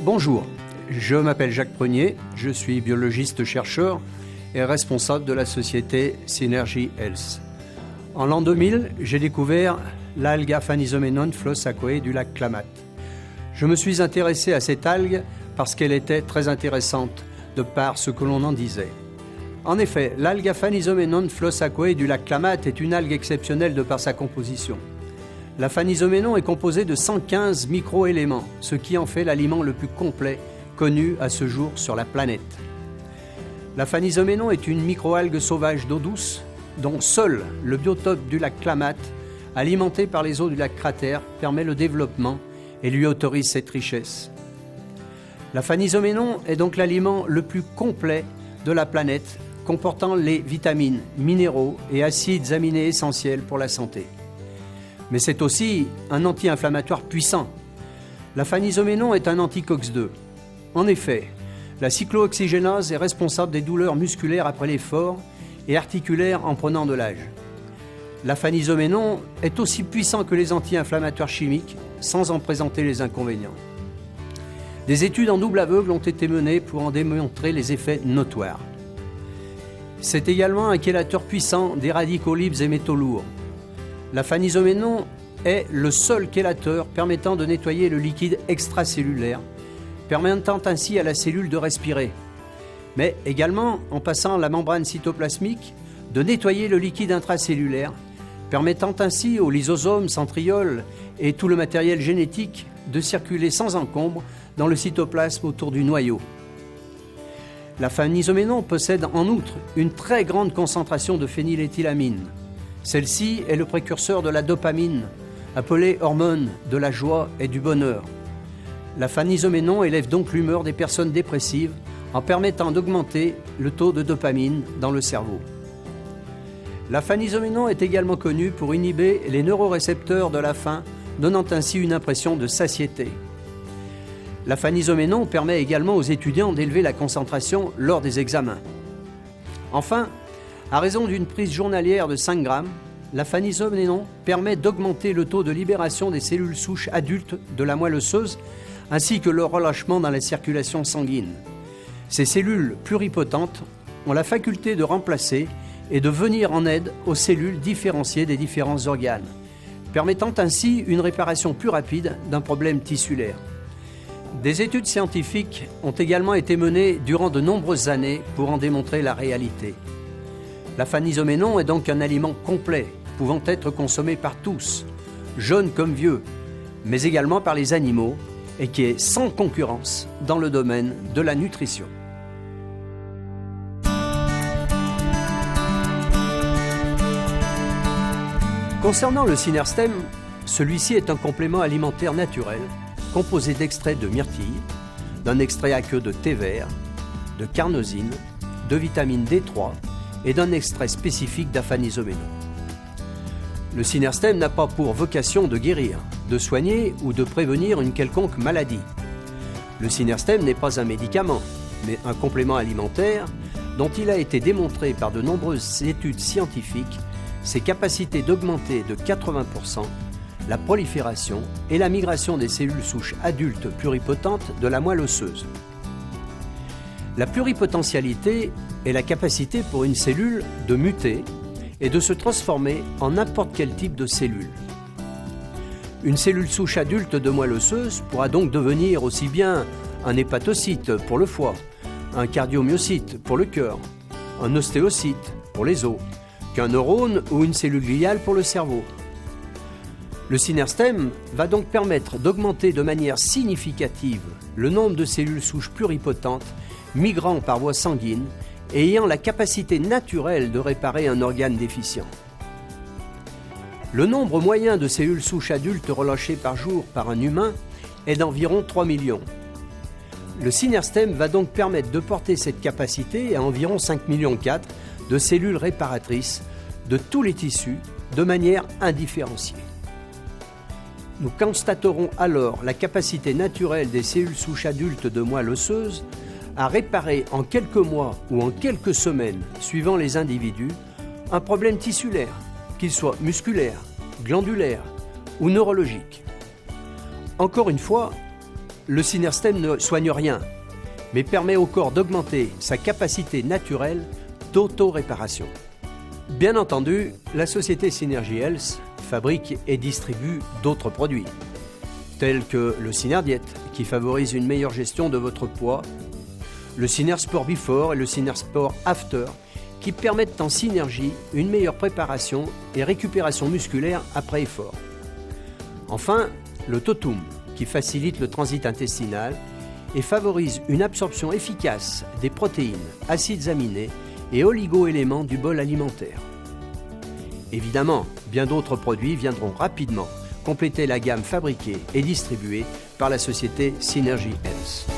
Bonjour, je m'appelle Jacques Prunier, je suis biologiste-chercheur et responsable de la société Synergy Health. En l'an 2000, j'ai découvert l'algue Aphanizomenon flossacoe du lac Klamath. Je me suis intéressé à cette algue parce qu'elle était très intéressante de par ce que l'on en disait. En effet, l'algue Aphanizomenon flossacoe du lac Klamath est une algue exceptionnelle de par sa composition. L'aphanizomenon est composé de 115 micro-éléments, ce qui en fait l'aliment le plus complet connu à ce jour sur la planète. L'aphanizomenon est une microalgue sauvage d'eau douce, dont seul le biotope du lac Klamath, alimenté par les eaux du lac Cratère, permet le développement et lui autorise cette richesse. L'aphanizomenon est donc l'aliment le plus complet de la planète, comportant les vitamines, minéraux et acides aminés essentiels pour la santé. Mais c'est aussi un anti-inflammatoire puissant. L'aphanizomenon est un anti-COX-2. En effet, la cyclooxygénase est responsable des douleurs musculaires après l'effort et articulaires en prenant de l'âge. L'aphanizomenon est aussi puissant que les anti-inflammatoires chimiques, sans en présenter les inconvénients. Des études en double aveugle ont été menées pour en démontrer les effets notoires. C'est également un chélateur puissant des radicaux libres et métaux lourds. L'aphanizomenon est le seul chélateur permettant de nettoyer le liquide extracellulaire, permettant ainsi à la cellule de respirer, mais également, en passant la membrane cytoplasmique, de nettoyer le liquide intracellulaire, permettant ainsi aux lysosomes, centrioles et tout le matériel génétique de circuler sans encombre dans le cytoplasme autour du noyau. L'aphanizomenon possède en outre une très grande concentration de phényléthylamine. Celle-ci est le précurseur de la dopamine, appelée hormone de la joie et du bonheur. L'aphanizomenon élève donc l'humeur des personnes dépressives en permettant d'augmenter le taux de dopamine dans le cerveau. L'aphanizomenon est également connu pour inhiber les neurorécepteurs de la faim, donnant ainsi une impression de satiété. L'aphanizomenon permet également aux étudiants d'élever la concentration lors des examens. Enfin, à raison d'une prise journalière de 5 grammes, l'aphanizomenon permet d'augmenter le taux de libération des cellules souches adultes de la moelle osseuse ainsi que leur relâchement dans la circulation sanguine. Ces cellules pluripotentes ont la faculté de remplacer et de venir en aide aux cellules différenciées des différents organes, permettant ainsi une réparation plus rapide d'un problème tissulaire. Des études scientifiques ont également été menées durant de nombreuses années pour en démontrer la réalité. L'aphanizomenon est donc un aliment complet, pouvant être consommé par tous, jeunes comme vieux, mais également par les animaux, et qui est sans concurrence dans le domaine de la nutrition. Concernant le Synerstem, celui-ci est un complément alimentaire naturel composé d'extraits de myrtille, d'un extrait aqueux de thé vert, de carnosine, de vitamine D3 et d'un extrait spécifique d'aphanizomenon. Le Synerstem n'a pas pour vocation de guérir, de soigner ou de prévenir une quelconque maladie. Le Synerstem n'est pas un médicament, mais un complément alimentaire dont il a été démontré par de nombreuses études scientifiques ses capacités d'augmenter de 80% la prolifération et la migration des cellules souches adultes pluripotentes de la moelle osseuse. La pluripotentialité est la capacité pour une cellule de muter et de se transformer en n'importe quel type de cellule. Une cellule souche adulte de moelle osseuse pourra donc devenir aussi bien un hépatocyte pour le foie, un cardiomyocyte pour le cœur, un ostéocyte pour les os, qu'un neurone ou une cellule gliale pour le cerveau. Le Synerstem va donc permettre d'augmenter de manière significative le nombre de cellules souches pluripotentes migrant par voie sanguine et ayant la capacité naturelle de réparer un organe déficient. Le nombre moyen de cellules souches adultes relâchées par jour par un humain est d'environ 3 millions. Le Synerstem va donc permettre de porter cette capacité à environ 5,4 millions de cellules réparatrices de tous les tissus de manière indifférenciée. Nous constaterons alors la capacité naturelle des cellules souches adultes de moelle osseuse à réparer en quelques mois ou en quelques semaines, suivant les individus, un problème tissulaire, qu'il soit musculaire, glandulaire ou neurologique. Encore une fois, le Synerstem ne soigne rien, mais permet au corps d'augmenter sa capacité naturelle d'auto-réparation. Bien entendu, la société Synergy Health fabrique et distribue d'autres produits, tels que le Synerdiet, qui favorise une meilleure gestion de votre poids, le Synersport Before et le Synersport After, qui permettent en synergie une meilleure préparation et récupération musculaire après effort. Enfin, le Totum, qui facilite le transit intestinal et favorise une absorption efficace des protéines, acides aminés et oligo-éléments du bol alimentaire. Évidemment, bien d'autres produits viendront rapidement compléter la gamme fabriquée et distribuée par la société Synergy Health.